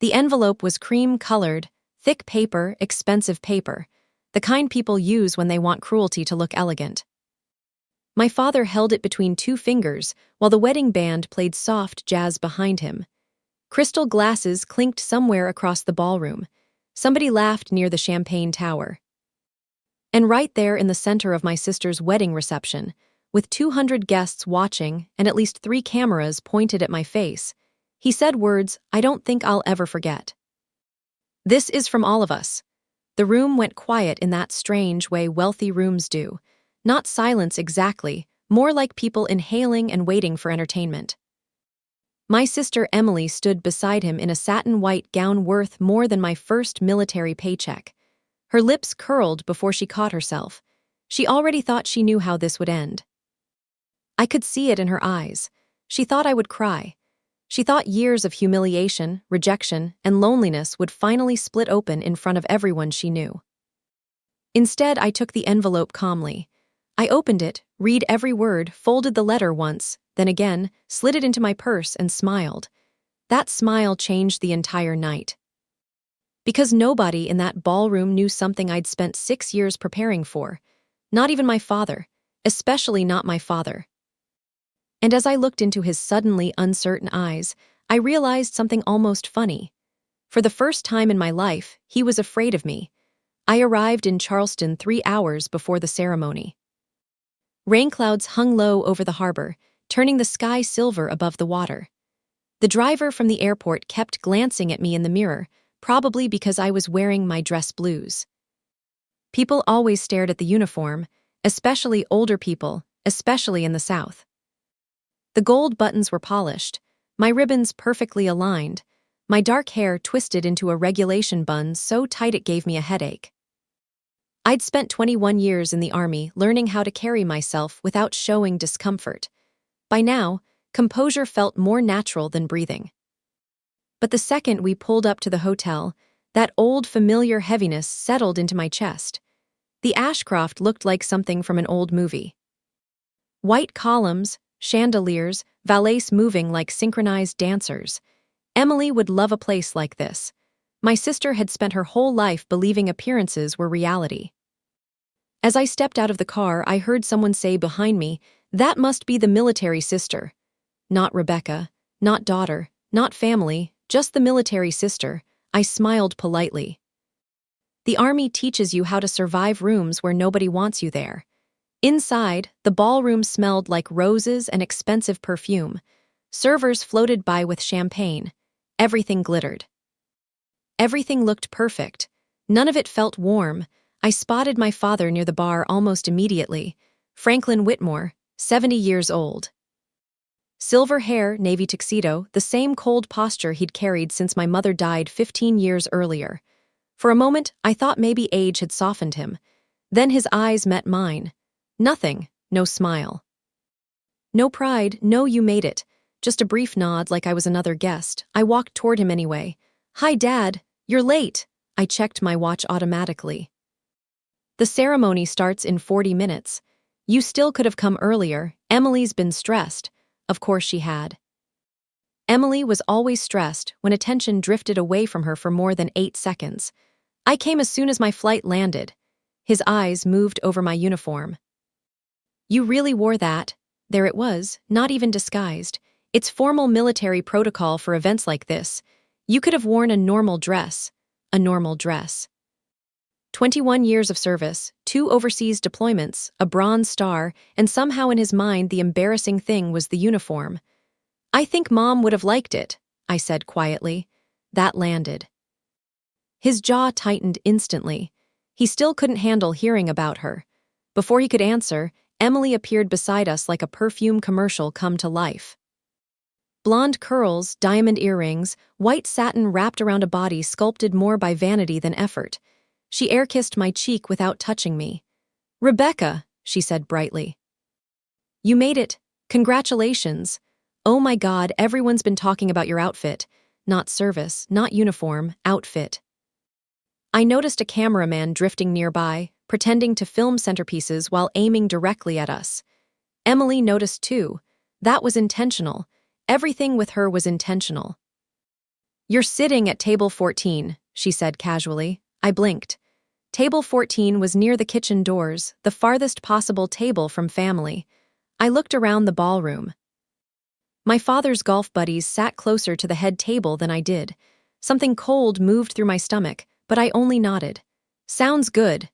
The envelope was cream-colored, thick paper, expensive paper, the kind people use when they want cruelty to look elegant. My father held it between 2 fingers while the wedding band played soft jazz behind him. Crystal glasses clinked somewhere across the ballroom. Somebody laughed near the champagne tower. And right there in the center of my sister's wedding reception, with 200 guests watching and at least 3 cameras pointed at my face, he said words I don't think I'll ever forget. "This is from all of us." The room went quiet in that strange way wealthy rooms do. Not silence exactly, more like people inhaling and waiting for entertainment. My sister Emily stood beside him in a satin-white gown worth more than my first military paycheck. Her lips curled before she caught herself. She already thought she knew how this would end. I could see it in her eyes. She thought I would cry. She thought years of humiliation, rejection, and loneliness would finally split open in front of everyone she knew. Instead, I took the envelope calmly. I opened it, read every word, folded the letter once, then again, slid it into my purse and smiled. That smile changed the entire night. Because nobody in that ballroom knew something I'd spent 6 years preparing for. Not even my father, especially not my father. And as I looked into his suddenly uncertain eyes, I realized something almost funny. For the first time in my life, he was afraid of me. I arrived in Charleston 3 hours before the ceremony. Rain clouds hung low over the harbor, turning the sky silver above the water. The driver from the airport kept glancing at me in the mirror, probably because I was wearing my dress blues. People always stared at the uniform, especially older people, especially in the South. The gold buttons were polished, my ribbons perfectly aligned, my dark hair twisted into a regulation bun so tight it gave me a headache. I'd spent 21 years in the Army learning how to carry myself without showing discomfort. By now, composure felt more natural than breathing. But the second we pulled up to the hotel, that old familiar heaviness settled into my chest. The Ashcroft looked like something from an old movie. White columns, chandeliers, valets moving like synchronized dancers. Emily would love a place like this. My sister had spent her whole life believing appearances were reality. As I stepped out of the car, I heard someone say behind me, "That must be the military sister." Not Rebecca, not daughter, not family, just the military sister. I smiled politely. The Army teaches you how to survive rooms where nobody wants you there. Inside, the ballroom smelled like roses and expensive perfume. Servers floated by with champagne. Everything glittered. Everything looked perfect. None of it felt warm. I spotted my father near the bar almost immediately. Franklin Whitmore, 70 years old. Silver hair, navy tuxedo, the same cold posture he'd carried since my mother died 15 years earlier. For a moment, I thought maybe age had softened him. Then his eyes met mine. Nothing, no smile. No pride, no you made it. Just a brief nod like I was another guest. I walked toward him anyway. "Hi, Dad, you're late." I checked my watch automatically. "The ceremony starts in 40 minutes. You still could have come earlier. Emily's been stressed." Of course she had. Emily was always stressed when attention drifted away from her for more than 8 seconds. I came as soon as my flight landed. His eyes moved over my uniform. "You really wore that?" There it was, not even disguised. It's formal military protocol for events like this. You could have worn a normal dress. A normal dress. 21 years of service, 2 overseas deployments, a Bronze Star, and somehow in his mind the embarrassing thing was the uniform. "I think Mom would have liked it," I said quietly. That landed. His jaw tightened instantly. He still couldn't handle hearing about her. Before he could answer, Emily appeared beside us like a perfume commercial come to life. Blonde curls, diamond earrings, white satin wrapped around a body sculpted more by vanity than effort. She air-kissed my cheek without touching me. "Rebecca," she said brightly. "You made it. Congratulations. Oh my God, everyone's been talking about your outfit. Not service, not uniform, outfit." I noticed a cameraman drifting nearby, pretending to film centerpieces while aiming directly at us. Emily noticed too. That was intentional. Everything with her was intentional. "You're sitting at table 14, she said casually. I blinked. Table 14 was near the kitchen doors, the farthest possible table from family. I looked around the ballroom. My father's golf buddies sat closer to the head table than I did. Something cold moved through my stomach, but I only nodded. "Sounds good."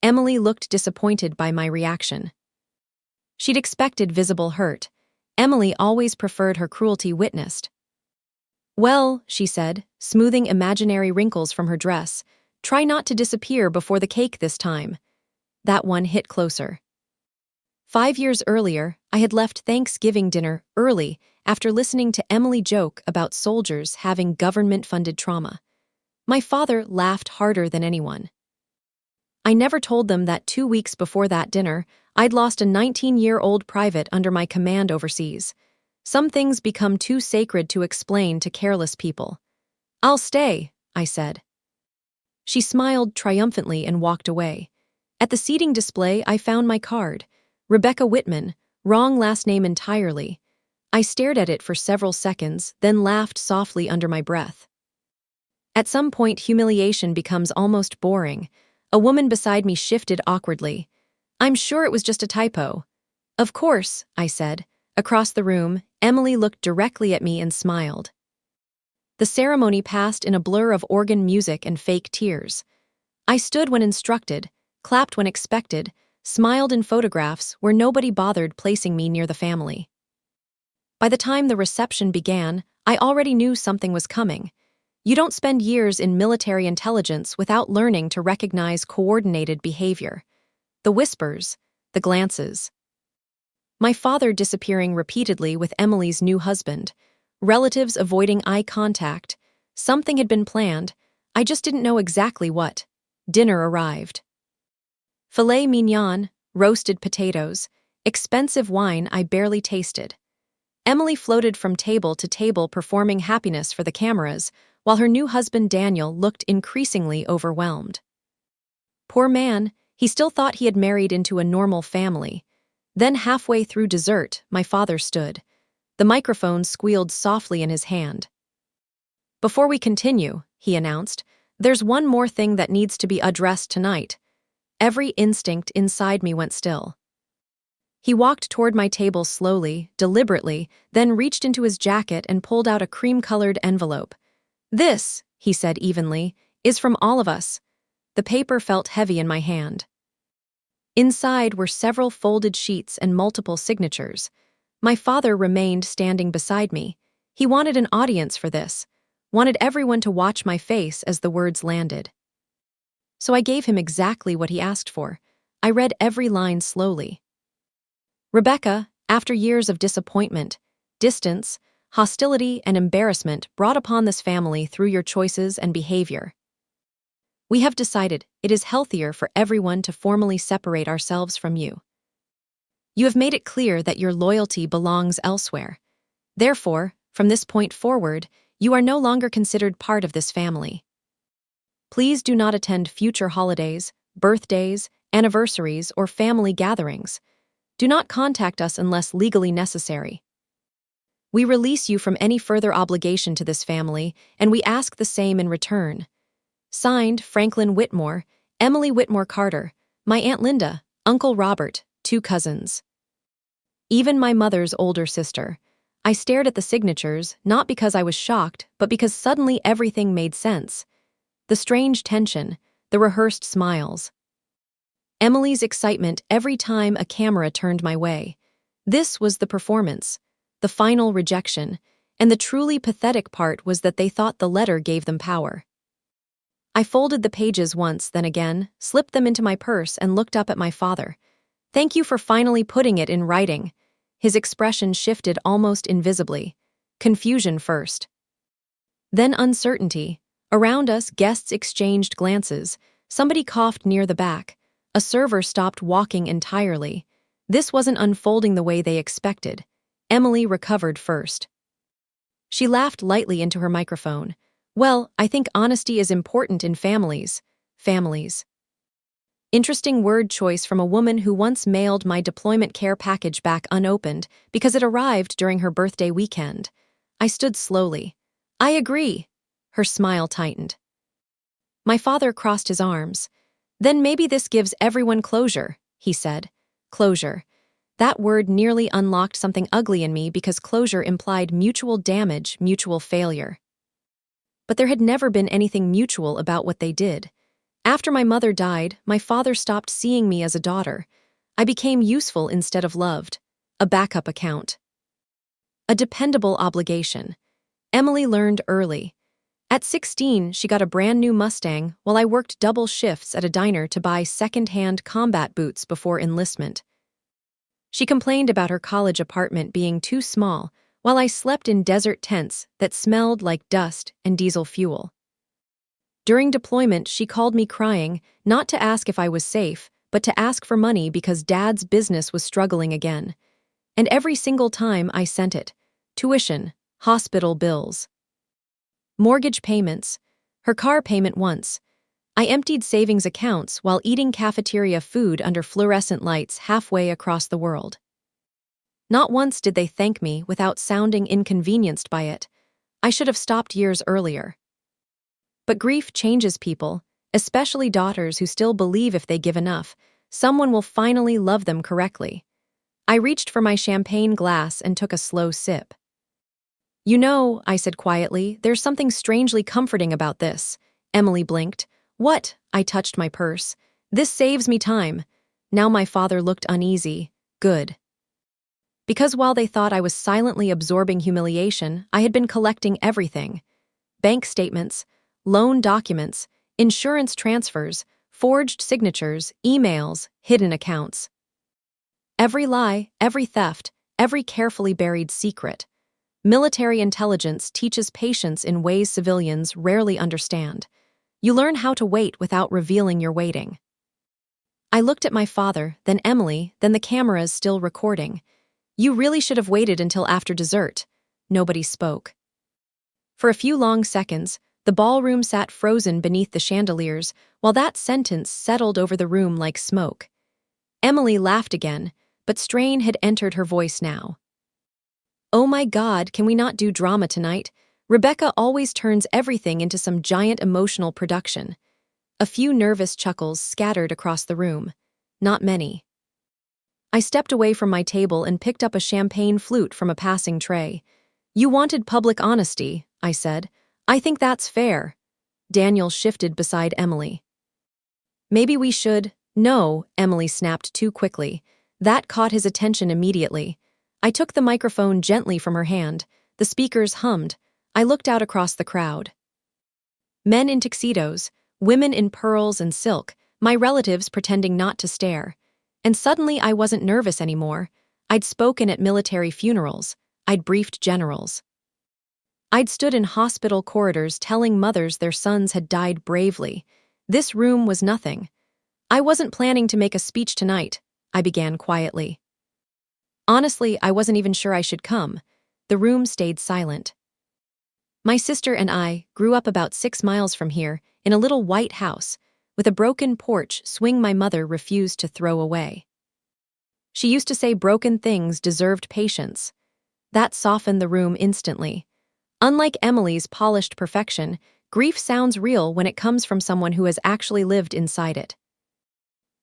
Emily looked disappointed by my reaction. She'd expected visible hurt. Emily always preferred her cruelty witnessed. "Well," she said, smoothing imaginary wrinkles from her dress, "try not to disappear before the cake this time." That one hit closer. 5 years earlier, I had left Thanksgiving dinner early after listening to Emily joke about soldiers having government-funded trauma. My father laughed harder than anyone. I never told them that 2 weeks before that dinner, I'd lost a 19-year-old private under my command overseas. Some things become too sacred to explain to careless people. "I'll stay," I said. She smiled triumphantly and walked away. At the seating display, I found my card. Rebecca Whitman, wrong last name entirely. I stared at it for several seconds, then laughed softly under my breath. At some point, humiliation becomes almost boring. A woman beside me shifted awkwardly. "I'm sure it was just a typo." "Of course," I said. Across the room, Emily looked directly at me and smiled. The ceremony passed in a blur of organ music and fake tears. I stood when instructed, clapped when expected, smiled in photographs where nobody bothered placing me near the family. By the time the reception began, I already knew something was coming. You don't spend years in military intelligence without learning to recognize coordinated behavior. The whispers, the glances. My father disappearing repeatedly with Emily's new husband. Relatives avoiding eye contact. Something had been planned. I just didn't know exactly what. Dinner arrived. Filet mignon, roasted potatoes, expensive wine I barely tasted. Emily floated from table to table performing happiness for the cameras, while her new husband Daniel looked increasingly overwhelmed. Poor man, he still thought he had married into a normal family. Then halfway through dessert, my father stood. The microphone squealed softly in his hand. "Before we continue," he announced, "there's one more thing that needs to be addressed tonight." Every instinct inside me went still. He walked toward my table slowly, deliberately, then reached into his jacket and pulled out a cream-colored envelope. "This," he said evenly, "is from all of us." The paper felt heavy in my hand. Inside were several folded sheets and multiple signatures. My father remained standing beside me. He wanted an audience for this, wanted everyone to watch my face as the words landed. So I gave him exactly what he asked for. I read every line slowly. "Rebecca, after years of disappointment, distance, hostility, and embarrassment brought upon this family through your choices and behavior, we have decided it is healthier for everyone to formally separate ourselves from you. You have made it clear that your loyalty belongs elsewhere. Therefore, from this point forward, you are no longer considered part of this family. Please do not attend future holidays, birthdays, anniversaries, or family gatherings. Do not contact us unless legally necessary. We release you from any further obligation to this family, and we ask the same in return. Signed, Franklin Whitmore, Emily Whitmore Carter, my Aunt Linda, Uncle Robert, 2 cousins. Even my mother's older sister. I stared at the signatures, not because I was shocked, but because suddenly everything made sense. The strange tension, the rehearsed smiles. Emily's excitement every time a camera turned my way. This was the performance, the final rejection, and the truly pathetic part was that they thought the letter gave them power. I folded the pages once, then again, slipped them into my purse and looked up at my father. "Thank you for finally putting it in writing." His expression shifted almost invisibly. Confusion first. Then uncertainty. Around us, guests exchanged glances. Somebody coughed near the back. A server stopped walking entirely. This wasn't unfolding the way they expected. Emily recovered first. She laughed lightly into her microphone. "Well, I think honesty is important in families." Families. Interesting word choice from a woman who once mailed my deployment care package back unopened because it arrived during her birthday weekend. I stood slowly. "I agree." Her smile tightened. My father crossed his arms. Then maybe this gives everyone closure, he said. Closure. That word nearly unlocked something ugly in me because closure implied mutual damage, mutual failure. But there had never been anything mutual about what they did. After my mother died, my father stopped seeing me as a daughter. I became useful instead of loved. A backup account. A dependable obligation. Emily learned early. At 16, she got a brand new Mustang while I worked double shifts at a diner to buy second-hand combat boots before enlistment. She complained about her college apartment being too small while I slept in desert tents that smelled like dust and diesel fuel. During deployment, she called me crying, not to ask if I was safe, but to ask for money because Dad's business was struggling again. And every single time I sent it. Tuition, hospital bills, mortgage payments, her car payment once. I emptied savings accounts while eating cafeteria food under fluorescent lights halfway across the world. Not once did they thank me without sounding inconvenienced by it. I should have stopped years earlier. But grief changes people, especially daughters who still believe if they give enough, someone will finally love them correctly. I reached for my champagne glass and took a slow sip. You know, I said quietly, there's something strangely comforting about this. Emily blinked. What? I touched my purse. This saves me time. Now my father looked uneasy. Good. Because while they thought I was silently absorbing humiliation, I had been collecting everything. Bank statements, loan documents, insurance transfers, forged signatures, emails, hidden accounts. Every lie, every theft, every carefully buried secret. Military intelligence teaches patience in ways civilians rarely understand. You learn how to wait without revealing you're waiting. I looked at my father, then Emily, then the cameras still recording. You really should have waited until after dessert. Nobody spoke. For a few long seconds, the ballroom sat frozen beneath the chandeliers, while that sentence settled over the room like smoke. Emily laughed again, but strain had entered her voice now. Oh my God, can we not do drama tonight? Rebecca always turns everything into some giant emotional production. A few nervous chuckles scattered across the room. Not many. I stepped away from my table and picked up a champagne flute from a passing tray. You wanted public honesty, I said. I think that's fair. Daniel shifted beside Emily. Maybe we should. No, Emily snapped too quickly. That caught his attention immediately. I took the microphone gently from her hand. The speakers hummed. I looked out across the crowd. Men in tuxedos, women in pearls and silk, my relatives pretending not to stare. And suddenly I wasn't nervous anymore. I'd spoken at military funerals. I'd briefed generals. I'd stood in hospital corridors telling mothers their sons had died bravely. This room was nothing. I wasn't planning to make a speech tonight, I began quietly. Honestly, I wasn't even sure I should come. The room stayed silent. My sister and I grew up about 6 miles from here, in a little white house, with a broken porch swing my mother refused to throw away. She used to say broken things deserved patience. That softened the room instantly. Unlike Emily's polished perfection, grief sounds real when it comes from someone who has actually lived inside it.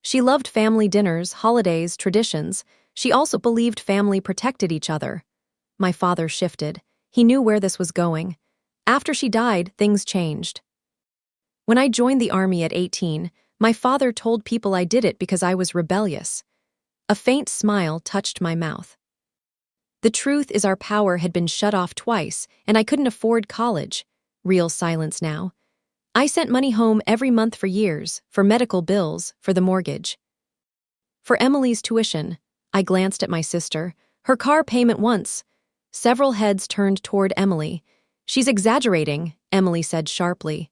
She loved family dinners, holidays, traditions. She also believed family protected each other. My father shifted. He knew where this was going. After she died, things changed. When I joined the army at 18, my father told people I did it because I was rebellious. A faint smile touched my mouth. The truth is our power had been shut off twice, and I couldn't afford college. Real silence now. I sent money home every month for years, for medical bills, for the mortgage. For Emily's tuition, I glanced at my sister. Her car payment once. Several heads turned toward Emily. She's exaggerating, Emily said sharply.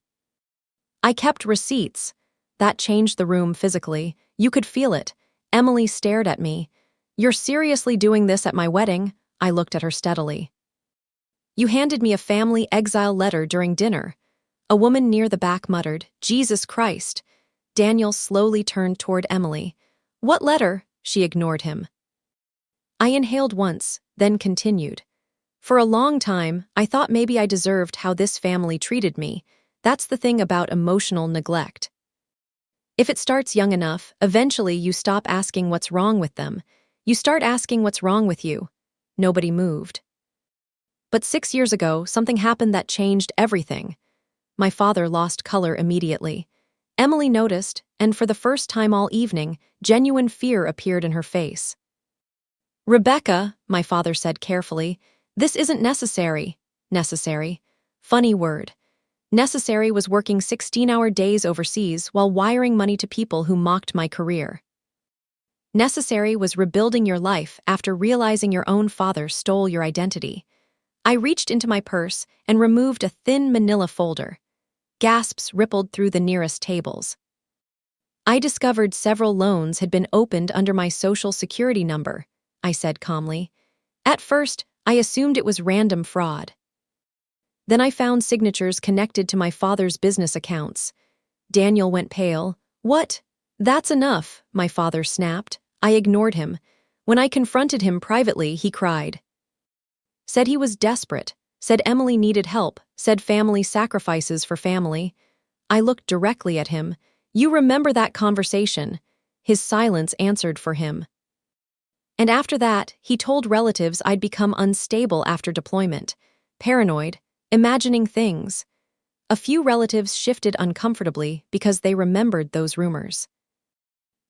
I kept receipts. That changed the room physically. You could feel it. Emily stared at me. You're seriously doing this at my wedding? I looked at her steadily. You handed me a family exile letter during dinner. A woman near the back muttered, Jesus Christ. Daniel slowly turned toward Emily. What letter? She ignored him. I inhaled once, then continued. For a long time, I thought maybe I deserved how this family treated me. That's the thing about emotional neglect. If it starts young enough, eventually you stop asking what's wrong with them. You start asking what's wrong with you. Nobody moved. But 6 years ago, something happened that changed everything. My father lost color immediately. Emily noticed, and for the first time all evening, genuine fear appeared in her face. "Rebecca," my father said carefully, "this isn't necessary." Necessary. Funny word. Necessary was working 16-hour days overseas while wiring money to people who mocked my career. Necessary was rebuilding your life after realizing your own father stole your identity. I reached into my purse and removed a thin manila folder. Gasps rippled through the nearest tables. I discovered several loans had been opened under my social security number, I said calmly. At first, I assumed it was random fraud. Then I found signatures connected to my father's business accounts. Daniel went pale. "What? That's enough," my father snapped. I ignored him. When I confronted him privately, he cried. Said he was desperate, said Emily needed help, said family sacrifices for family. I looked directly at him. "You remember that conversation?" His silence answered for him. And after that, he told relatives I'd become unstable after deployment, paranoid, imagining things. A few relatives shifted uncomfortably because they remembered those rumors.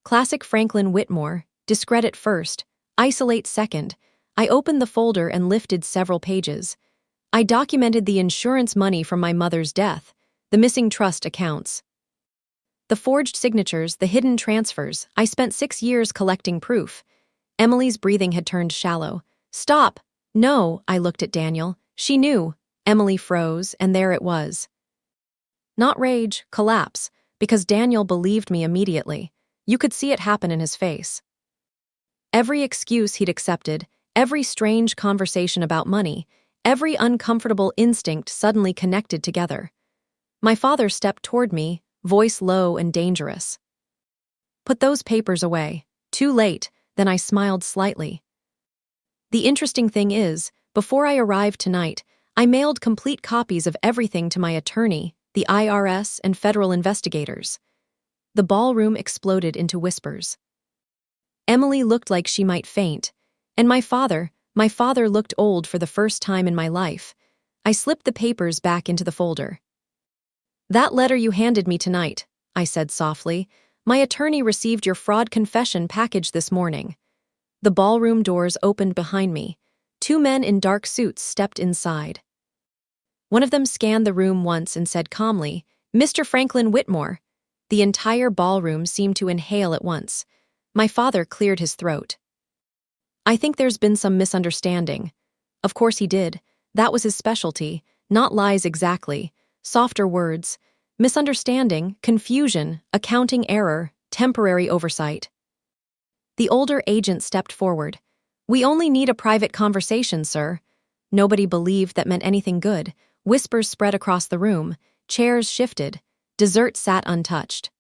Classic Franklin Whitmore, discredit first, isolate second. I opened the folder and lifted several pages. I documented the insurance money from my mother's death, the missing trust accounts. The forged signatures, the hidden transfers. I spent 6 years collecting proof. Emily's breathing had turned shallow. "Stop!" "No," I looked at Daniel. "She knew." Emily froze, and there it was. Not rage, collapse, because Daniel believed me immediately. You could see it happen in his face. Every excuse he'd accepted, every strange conversation about money, every uncomfortable instinct suddenly connected together. My father stepped toward me, voice low and dangerous. "Put those papers away." Too late, then I smiled slightly. The interesting thing is, before I arrived tonight, I mailed complete copies of everything to my attorney, the IRS, and federal investigators. The ballroom exploded into whispers. Emily looked like she might faint, and my father looked old for the first time in my life. I slipped the papers back into the folder. "That letter you handed me tonight," I said softly. "My attorney received your fraud confession package this morning." The ballroom doors opened behind me. 2 men in dark suits stepped inside. One of them scanned the room once and said calmly, "Mr. Franklin Whitmore." The entire ballroom seemed to inhale at once. My father cleared his throat. "I think there's been some misunderstanding." Of course he did. That was his specialty. Not lies exactly. Softer words. Misunderstanding, confusion, accounting error, temporary oversight. The older agent stepped forward. "We only need a private conversation, sir." Nobody believed that meant anything good. Whispers spread across the room. Chairs shifted. Dessert sat untouched.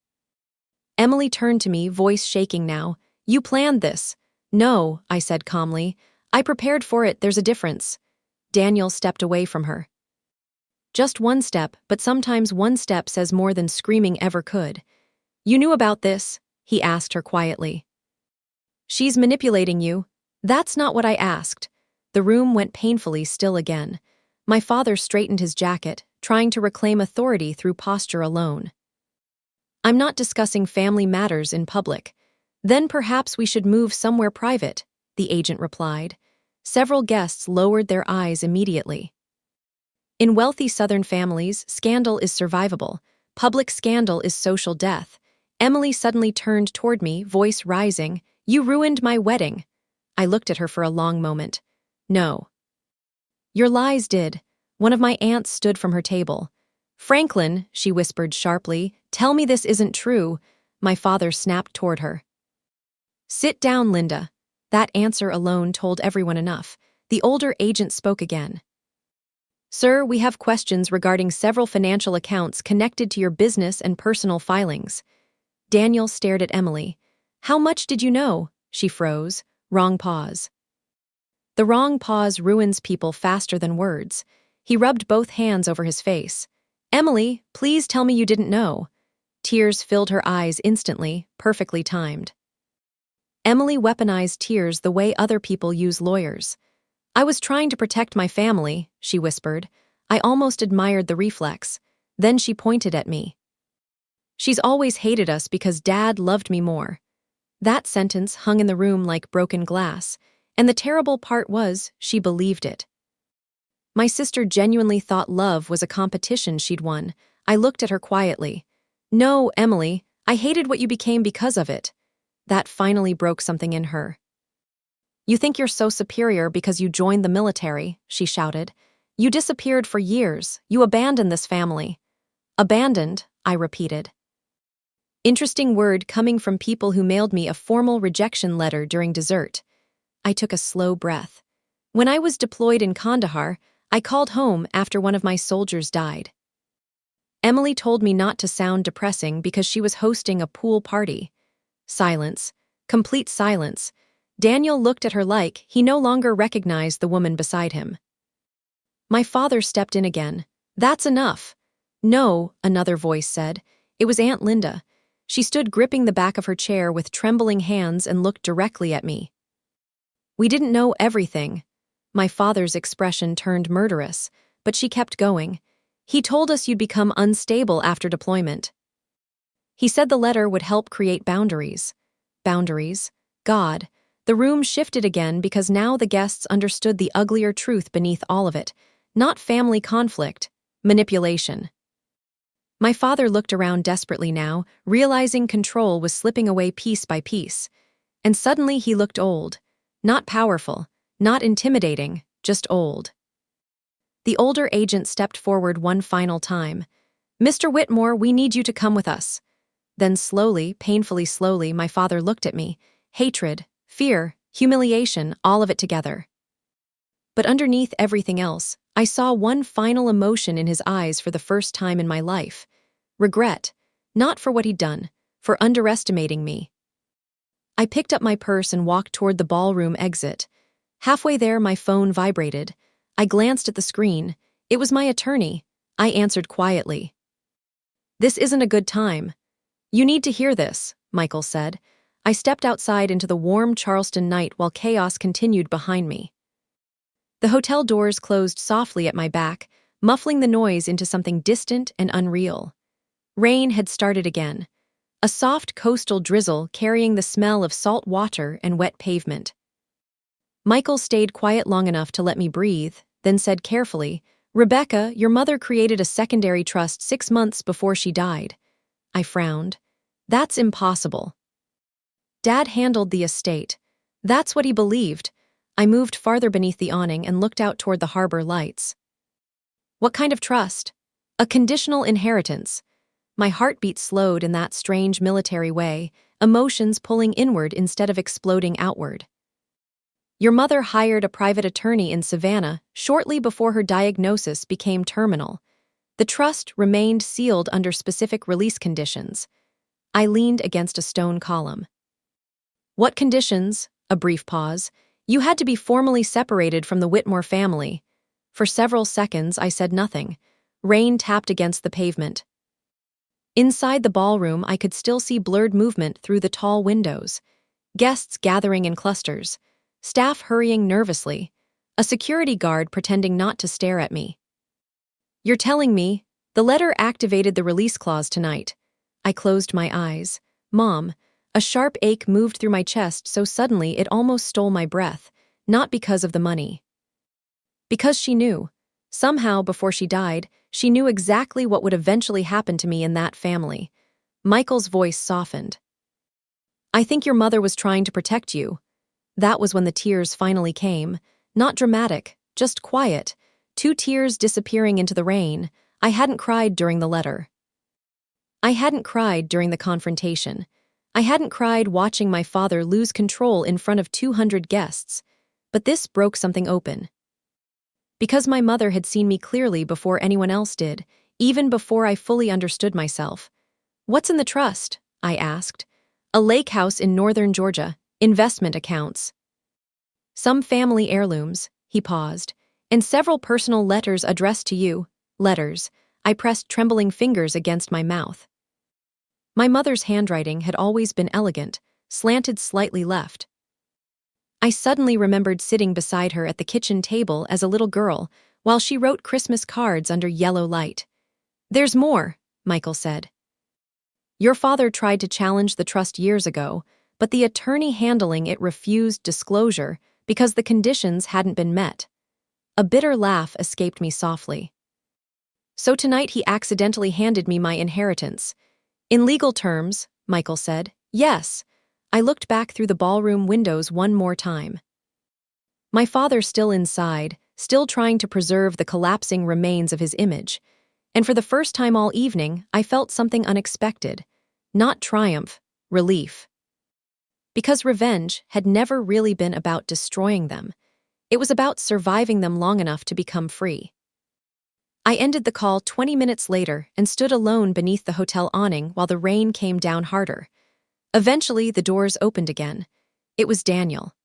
Emily turned to me, voice shaking now. "You planned this." "No," I said calmly. "I prepared for it, there's a difference." Daniel stepped away from her. Just one step, but sometimes one step says more than screaming ever could. "You knew about this?" he asked her quietly. "She's manipulating you." "That's not what I asked." The room went painfully still again. My father straightened his jacket, trying to reclaim authority through posture alone. "I'm not discussing family matters in public." "Then perhaps we should move somewhere private," the agent replied. Several guests lowered their eyes immediately. In wealthy Southern families, scandal is survivable. Public scandal is social death. Emily suddenly turned toward me, voice rising. "You ruined my wedding." I looked at her for a long moment. "No." "Your lies did." One of my aunts stood from her table. "Franklin," she whispered sharply, "tell me this isn't true." My father snapped toward her. "Sit down, Linda." That answer alone told everyone enough. The older agent spoke again. "Sir, we have questions regarding several financial accounts connected to your business and personal filings." Daniel stared at Emily. "How much did you know?" She froze. Wrong pause. The wrong pause ruins people faster than words. He rubbed both hands over his face. Emily, please tell me you didn't know. Tears filled her eyes instantly, perfectly timed. Emily weaponized tears the way other people use lawyers. I was trying to protect my family, she whispered. I almost admired the reflex. Then she pointed at me. She's always hated us because Dad loved me more. That sentence hung in the room like broken glass, and the terrible part was she believed it. My sister genuinely thought love was a competition she'd won. I looked at her quietly. No, Emily, I hated what you became because of it. That finally broke something in her. You think you're so superior because you joined the military, she shouted. You disappeared for years. You abandoned this family. Abandoned, I repeated. Interesting word coming from people who mailed me a formal rejection letter during dessert. I took a slow breath. When I was deployed in Kandahar, I called home after one of my soldiers died. Emily told me not to sound depressing because she was hosting a pool party. Silence. Complete silence. Daniel looked at her like he no longer recognized the woman beside him. My father stepped in again. That's enough. No, another voice said. It was Aunt Linda. She stood gripping the back of her chair with trembling hands and looked directly at me. We didn't know everything. My father's expression turned murderous, but she kept going. He told us you'd become unstable after deployment. He said the letter would help create boundaries. Boundaries? God. The room shifted again because now the guests understood the uglier truth beneath all of it. Not family conflict, manipulation. My father looked around desperately now, realizing control was slipping away piece by piece. And suddenly he looked old. Not powerful, not intimidating, just old. The older agent stepped forward one final time. Mr. Whitmore, we need you to come with us. Then slowly, painfully slowly, my father looked at me. Hatred, fear, humiliation, all of it together. But underneath everything else, I saw one final emotion in his eyes for the first time in my life. Regret, not for what he'd done, for underestimating me. I picked up my purse and walked toward the ballroom exit. Halfway there, my phone vibrated. I glanced at the screen. It was my attorney. I answered quietly. This isn't a good time. You need to hear this, Michael said. I stepped outside into the warm Charleston night while chaos continued behind me. The hotel doors closed softly at my back, muffling the noise into something distant and unreal. Rain had started again. A soft coastal drizzle carrying the smell of salt water and wet pavement. Michael stayed quiet long enough to let me breathe, then said carefully, Rebecca, your mother created a secondary trust 6 months before she died. I frowned. That's impossible. Dad handled the estate. That's what he believed. I moved farther beneath the awning and looked out toward the harbor lights. What kind of trust? A conditional inheritance. My heartbeat slowed in that strange military way, emotions pulling inward instead of exploding outward. Your mother hired a private attorney in Savannah shortly before her diagnosis became terminal. The trust remained sealed under specific release conditions. I leaned against a stone column. What conditions? A brief pause. You had to be formally separated from the Whitmore family. For several seconds, I said nothing. Rain tapped against the pavement. Inside the ballroom, I could still see blurred movement through the tall windows. Guests gathering in clusters. Staff hurrying nervously. A security guard pretending not to stare at me. You're telling me, the letter activated the release clause tonight. I closed my eyes. Mom, a sharp ache moved through my chest so suddenly it almost stole my breath, not because of the money. Because she knew. Somehow, before she died, she knew exactly what would eventually happen to me in that family. Michael's voice softened. I think your mother was trying to protect you. That was when the tears finally came. Not dramatic, just quiet. 2 tears disappearing into the rain. I hadn't cried during the letter. I hadn't cried during the confrontation. I hadn't cried watching my father lose control in front of 200 guests. But this broke something open. Because my mother had seen me clearly before anyone else did, even before I fully understood myself. What's in the trust? I asked. A lake house in northern Georgia, investment accounts. Some family heirlooms, he paused, and several personal letters addressed to you. Letters. I pressed trembling fingers against my mouth. My mother's handwriting had always been elegant, slanted slightly left. I suddenly remembered sitting beside her at the kitchen table as a little girl while she wrote Christmas cards under yellow light. There's more, Michael said. Your father tried to challenge the trust years ago, but the attorney handling it refused disclosure because the conditions hadn't been met. A bitter laugh escaped me softly. So tonight he accidentally handed me my inheritance. In legal terms, Michael said, yes. I looked back through the ballroom windows one more time. My father still inside, still trying to preserve the collapsing remains of his image. And for the first time all evening, I felt something unexpected. Not triumph, relief. Because revenge had never really been about destroying them. It was about surviving them long enough to become free. I ended the call 20 minutes later and stood alone beneath the hotel awning while the rain came down harder. Eventually, the doors opened again. It was Daniel.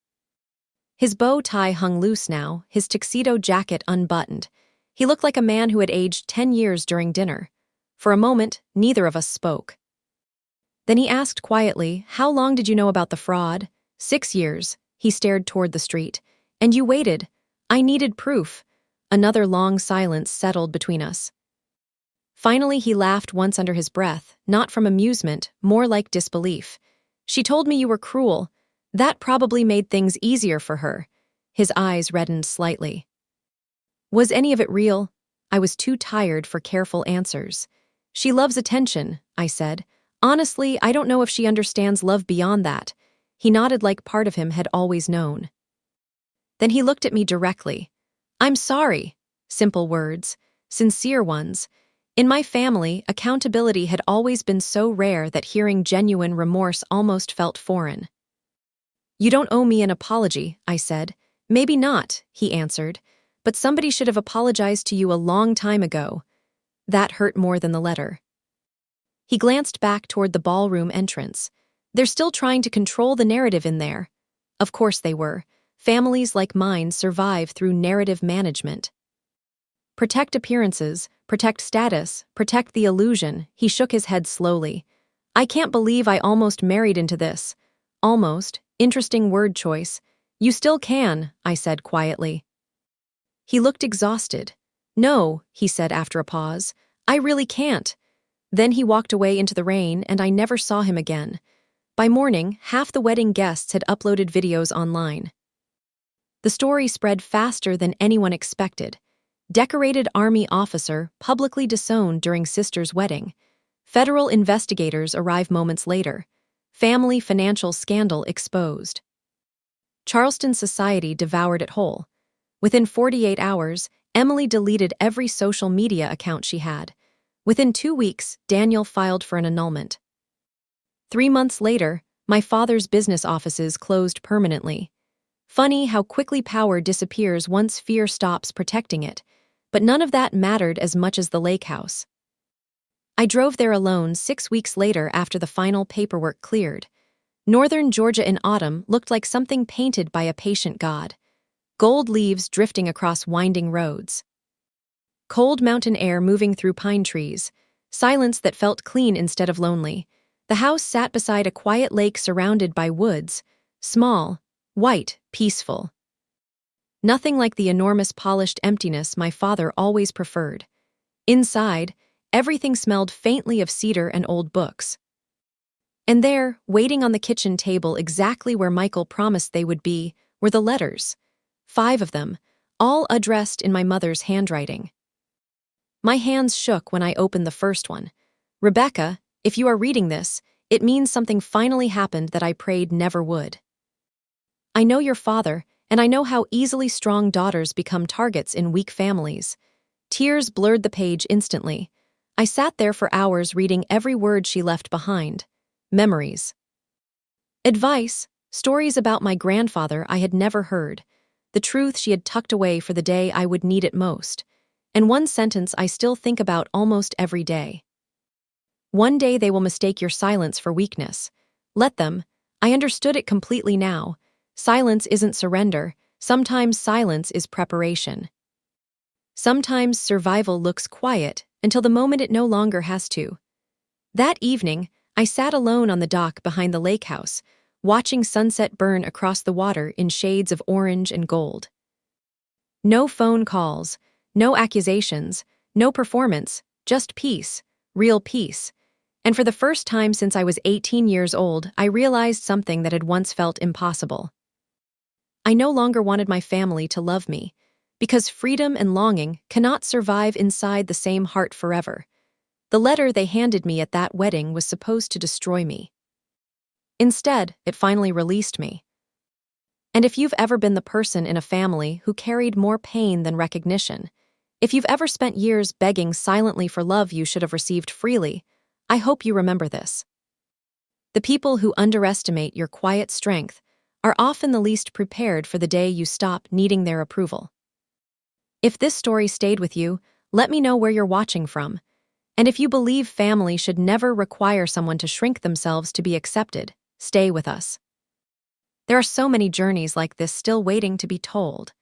His bow tie hung loose now, his tuxedo jacket unbuttoned. He looked like a man who had aged 10 years during dinner. For a moment, neither of us spoke. Then he asked quietly, how long did you know about the fraud? 6 years. He stared toward the street. And you waited. I needed proof. Another long silence settled between us. Finally, he laughed once under his breath, not from amusement, more like disbelief. She told me you were cruel. That probably made things easier for her. His eyes reddened slightly. Was any of it real? I was too tired for careful answers. She loves attention, I said. Honestly, I don't know if she understands love beyond that. He nodded like part of him had always known. Then he looked at me directly. I'm sorry. Simple words, sincere ones. In my family, accountability had always been so rare that hearing genuine remorse almost felt foreign. You don't owe me an apology, I said. Maybe not, he answered, but somebody should have apologized to you a long time ago. That hurt more than the letter. He glanced back toward the ballroom entrance. They're still trying to control the narrative in there. Of course they were. Families like mine survive through narrative management. Protect appearances, protect status, protect the illusion. He shook his head slowly. I can't believe I almost married into this. Almost. Interesting word choice. You still can, I said quietly. He looked exhausted. No, he said after a pause. I really can't. Then he walked away into the rain and I never saw him again. By morning, half the wedding guests had uploaded videos online. The story spread faster than anyone expected. Decorated Army officer publicly disowned during sister's wedding. Federal investigators arrive moments later. Family financial scandal exposed. Charleston society devoured it whole. Within 48 hours, Emily deleted every social media account she had. Within 2 weeks, Daniel filed for an annulment. 3 months later, my father's business offices closed permanently. Funny how quickly power disappears once fear stops protecting it. But none of that mattered as much as the lake house. I drove there alone 6 weeks later after the final paperwork cleared. Northern Georgia in autumn looked like something painted by a patient god. Gold leaves drifting across winding roads. Cold mountain air moving through pine trees. Silence that felt clean instead of lonely. The house sat beside a quiet lake surrounded by woods. Small, white, peaceful. Nothing like the enormous polished emptiness my father always preferred. Inside, everything smelled faintly of cedar and old books. And there, waiting on the kitchen table exactly where Michael promised they would be, were the letters. 5 of them, all addressed in my mother's handwriting. My hands shook when I opened the first one. Rebecca, if you are reading this, it means something finally happened that I prayed never would. I know your father, and I know how easily strong daughters become targets in weak families. Tears blurred the page instantly. I sat there for hours reading every word she left behind. Memories. Advice, stories about my grandfather I had never heard. The truth she had tucked away for the day I would need it most. And one sentence I still think about almost every day. One day they will mistake your silence for weakness. Let them. I understood it completely now. Silence isn't surrender. Sometimes silence is preparation. Sometimes survival looks quiet until the moment it no longer has to. That evening, I sat alone on the dock behind the lake house, watching sunset burn across the water in shades of orange and gold. No phone calls, no accusations, no performance, just peace, real peace. And for the first time since I was 18 years old, I realized something that had once felt impossible. I no longer wanted my family to love me, because freedom and longing cannot survive inside the same heart forever. The letter they handed me at that wedding was supposed to destroy me. Instead, it finally released me. And if you've ever been the person in a family who carried more pain than recognition, if you've ever spent years begging silently for love you should have received freely, I hope you remember this. The people who underestimate your quiet strength are often the least prepared for the day you stop needing their approval. If this story stayed with you, let me know where you're watching from. And if you believe family should never require someone to shrink themselves to be accepted, stay with us. There are so many journeys like this still waiting to be told.